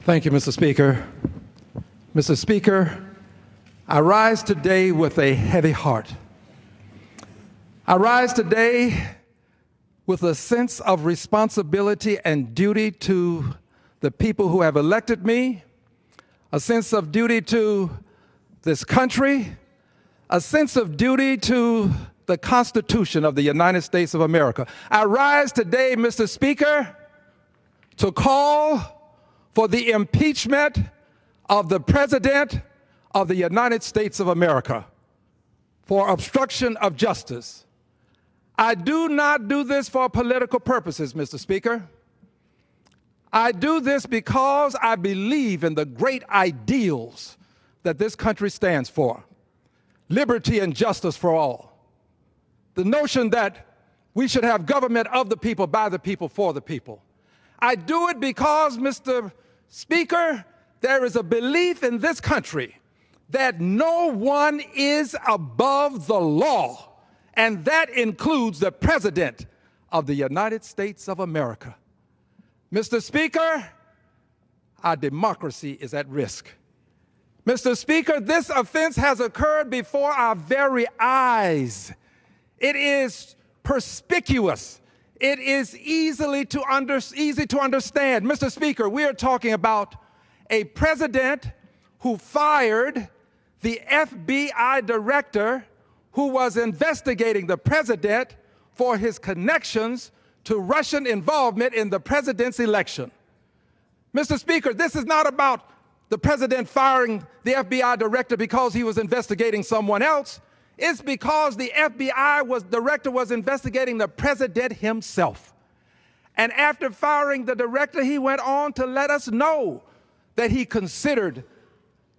Thank you, Mr. Speaker. Mr. Speaker, I rise today with a heavy heart. I rise today with a sense of responsibility and duty to the people who have elected me, a sense of duty to this country, a sense of duty to the Constitution of the United States of America. I rise today, Mr. Speaker, to call for the impeachment of the President of the United States of America for obstruction of justice. I do not do this for political purposes, Mr. Speaker. I do this because I believe in the great ideals that this country stands for: liberty and justice for all. The notion that we should have government of the people, by the people, for the people. I do it because, Mr. Speaker, there is a belief in this country that no one is above the law, and that includes the President of the United States of America. Mr. Speaker, our democracy is at risk. Mr. Speaker, this offense has occurred before our very eyes. It is perspicuous. It is easy to understand. Mr. Speaker, we are talking about a president who fired the FBI director who was investigating the president for his connections to Russian involvement in the president's election. Mr. Speaker, this is not about the president firing the FBI director because he was investigating someone else. It's because the FBI director was investigating the president himself. And after firing the director, he went on to let us know that he considered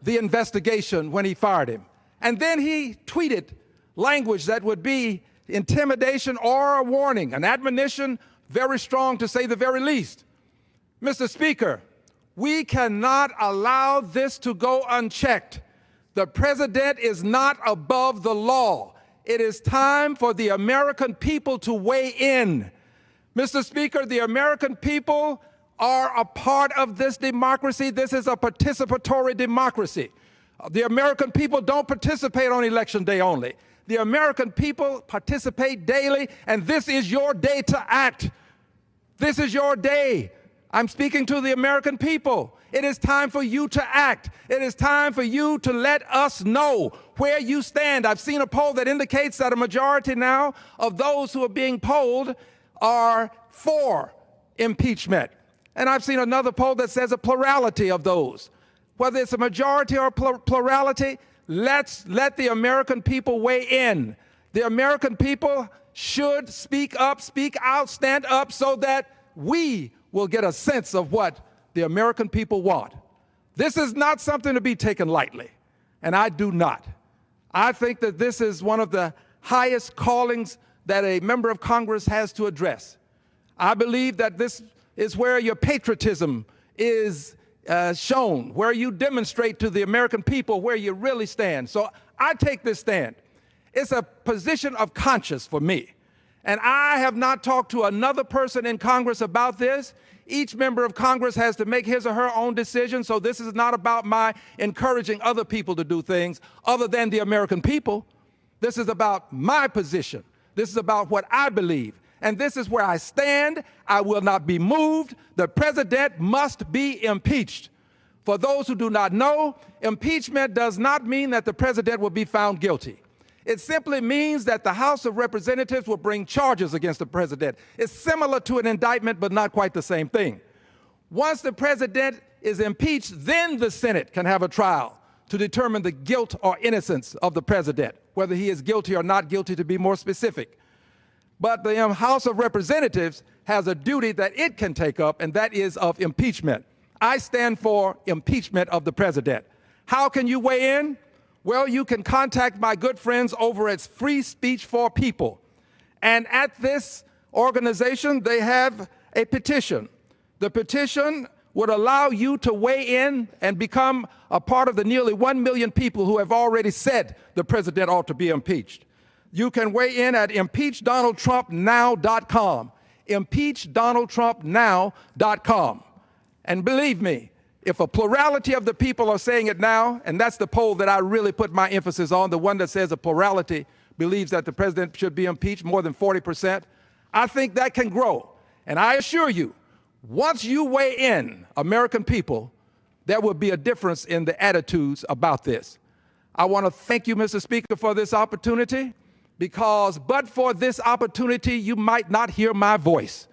the investigation when he fired him. And then he tweeted language that would be intimidation or a warning, an admonition, very strong to say the very least. Mr. Speaker, we cannot allow this to go unchecked. The president is not above the law. It is time for the American people to weigh in. Mr. Speaker, the American people are a part of this democracy. This is a participatory democracy. The American people don't participate on election day only. The American people participate daily, and this is your day to act. This is your day. I'm speaking to the American people. It is time for you to act. It is time for you to let us know where you stand. I've seen a poll that indicates that a majority now of those who are being polled are for impeachment. And I've seen another poll that says a plurality of those. Whether it's a majority or a plurality, let's let the American people weigh in. The American people should speak up, speak out, stand up so that we will get a sense of what the American people want. This is not something to be taken lightly, and I do not. I think that this is one of the highest callings that a member of Congress has to address. I believe that this is where your patriotism is shown, where you demonstrate to the American people where you really stand. So I take this stand. It's a position of conscience for me. And I have not talked to another person in Congress about this. Each member of Congress has to make his or her own decision, so this is not about my encouraging other people to do things other than the American people. This is about my position. This is about what I believe. And this is where I stand. I will not be moved. The president must be impeached. For those who do not know, impeachment does not mean that the president will be found guilty. It simply means that the House of Representatives will bring charges against the president. It's similar to an indictment, but not quite the same thing. Once the president is impeached, then the Senate can have a trial to determine the guilt or innocence of the president, whether he is guilty or not guilty, to be more specific. But the House of Representatives has a duty that it can take up, and that is of impeachment. I stand for impeachment of the president. How can you weigh in? Well, you can contact my good friends over at Free Speech for People. And at this organization, they have a petition. The petition would allow you to weigh in and become a part of the nearly 1 million people who have already said the president ought to be impeached. You can weigh in at impeachdonaldtrumpnow.com. impeachdonaldtrumpnow.com. And believe me, If a plurality of the people are saying it now, and that's the poll that I really put my emphasis on, the one that says a plurality believes that the president should be impeached, more than 40%, I think that can grow. And I assure you, once you weigh in, American people, there will be a difference in the attitudes about this. I want to thank you, Mr. Speaker, for this opportunity, because but for this opportunity, you might not hear my voice.